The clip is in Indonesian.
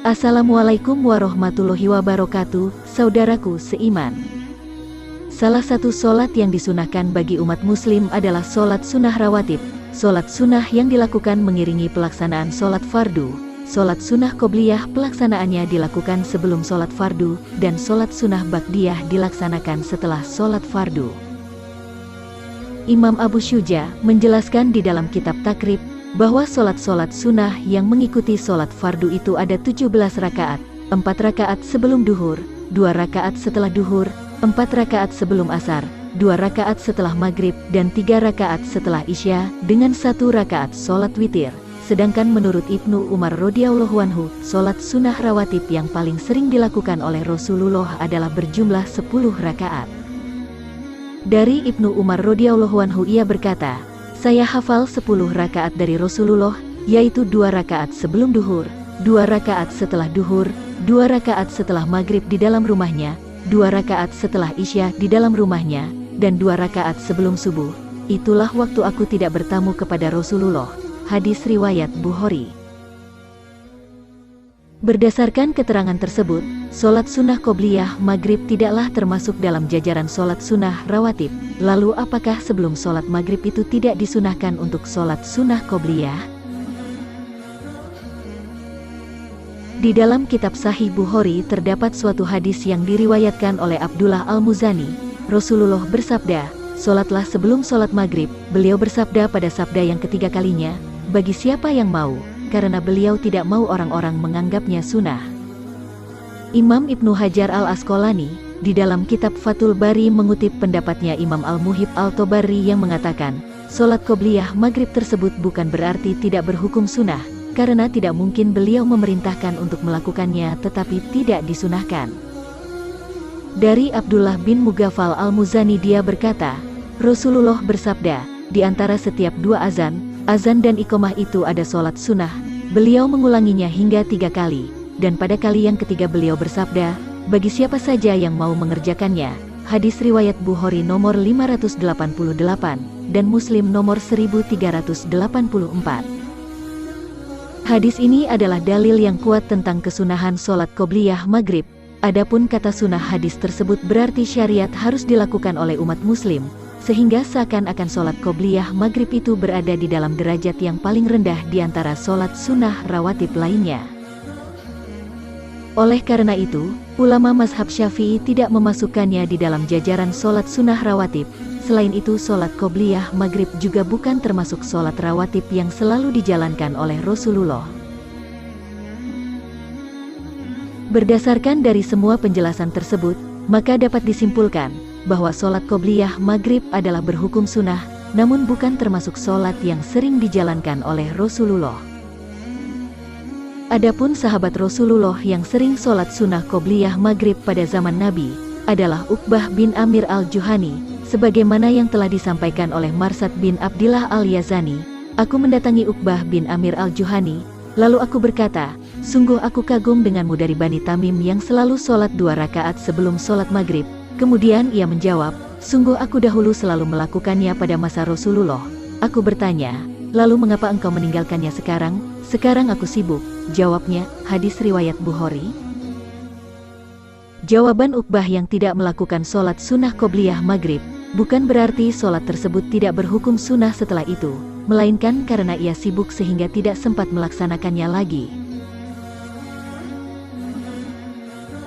Assalamualaikum warahmatullahi wabarakatuh, saudaraku seiman. Salah satu solat yang disunahkan bagi umat muslim adalah solat sunnah rawatib. Solat sunnah yang dilakukan mengiringi pelaksanaan solat fardu. Solat sunnah qobliyah pelaksanaannya dilakukan sebelum solat fardu, dan solat sunnah ba'diyah dilaksanakan setelah solat fardu. Imam Abu Syuja menjelaskan di dalam kitab Takrib, bahwa solat-solat sunnah yang mengikuti solat fardu itu ada 17 rakaat, 4 rakaat sebelum duhur, 2 rakaat setelah duhur, 4 rakaat sebelum asar, 2 rakaat setelah maghrib, dan 3 rakaat setelah isya, dengan 1 rakaat solat witir. Sedangkan menurut Ibnu Umar radhiyallahu anhu, solat sunnah rawatib yang paling sering dilakukan oleh Rasulullah adalah berjumlah 10 rakaat. Dari Ibnu Umar radhiyallahu anhu ia berkata, saya hafal 10 rakaat dari Rasulullah, yaitu 2 rakaat sebelum duhur, 2 rakaat setelah duhur, 2 rakaat setelah maghrib di dalam rumahnya, 2 rakaat setelah isya di dalam rumahnya, dan 2 rakaat sebelum subuh. Itulah waktu aku tidak bertamu kepada Rasulullah. Hadis riwayat Bukhari. Berdasarkan keterangan tersebut, solat sunnah qobliyah maghrib tidaklah termasuk dalam jajaran solat sunnah rawatib. Lalu apakah sebelum solat maghrib itu tidak disunahkan untuk solat sunnah qobliyah? Di dalam kitab Sahih Bukhari terdapat suatu hadis yang diriwayatkan oleh Abdullah Al-Muzani. Rasulullah bersabda, solatlah sebelum solat maghrib. Beliau bersabda pada sabda yang ketiga kalinya, bagi siapa yang mau, karena beliau tidak mau orang-orang menganggapnya sunnah. Imam Ibnu Hajar Al-Asqalani, di dalam kitab Fathul Bari mengutip pendapatnya Imam Al-Muhib Al-Tobari yang mengatakan, solat qobliyah maghrib tersebut bukan berarti tidak berhukum sunnah, karena tidak mungkin beliau memerintahkan untuk melakukannya tetapi tidak disunahkan. Dari Abdullah bin Mughaffal Al-Muzani dia berkata, Rasulullah bersabda, di antara setiap 2 azan dan iqamah itu ada solat sunnah. Beliau mengulanginya hingga 3 kali. Dan pada kali yang ketiga beliau bersabda, bagi siapa saja yang mau mengerjakannya. Hadis riwayat Bukhari nomor 588, dan Muslim nomor 1384. Hadis ini adalah dalil yang kuat tentang kesunahan solat qobliyah maghrib. Adapun kata sunnah hadis tersebut berarti syariat harus dilakukan oleh umat muslim, sehingga seakan-akan solat qobliyah maghrib itu berada di dalam derajat yang paling rendah di antara solat sunnah rawatib lainnya. Oleh karena itu, ulama mazhab Syafi'i tidak memasukkannya di dalam jajaran solat sunnah rawatib. Selain itu solat qobliyah maghrib juga bukan termasuk solat rawatib yang selalu dijalankan oleh Rasulullah. Berdasarkan dari semua penjelasan tersebut, maka dapat disimpulkan bahwa solat qobliyah maghrib adalah berhukum sunnah, namun bukan termasuk solat yang sering dijalankan oleh Rasulullah. Adapun sahabat Rasulullah yang sering solat sunnah qobliyah maghrib pada zaman Nabi adalah Uqbah bin Amir al-Juhani, sebagaimana yang telah disampaikan oleh Marsad bin Abdillah al-Yazani. Aku mendatangi Uqbah bin Amir al-Juhani, lalu aku berkata, sungguh aku kagum denganmu dari Bani Tamim yang selalu solat 2 rakaat sebelum solat maghrib. Kemudian ia menjawab, sungguh aku dahulu selalu melakukannya pada masa Rasulullah. Aku bertanya, lalu mengapa engkau meninggalkannya sekarang? Sekarang aku sibuk, jawabnya. Hadis riwayat Bukhari. Jawaban Uqbah yang tidak melakukan solat sunnah qobliyah maghrib, bukan berarti solat tersebut tidak berhukum sunnah setelah itu, melainkan karena ia sibuk sehingga tidak sempat melaksanakannya lagi.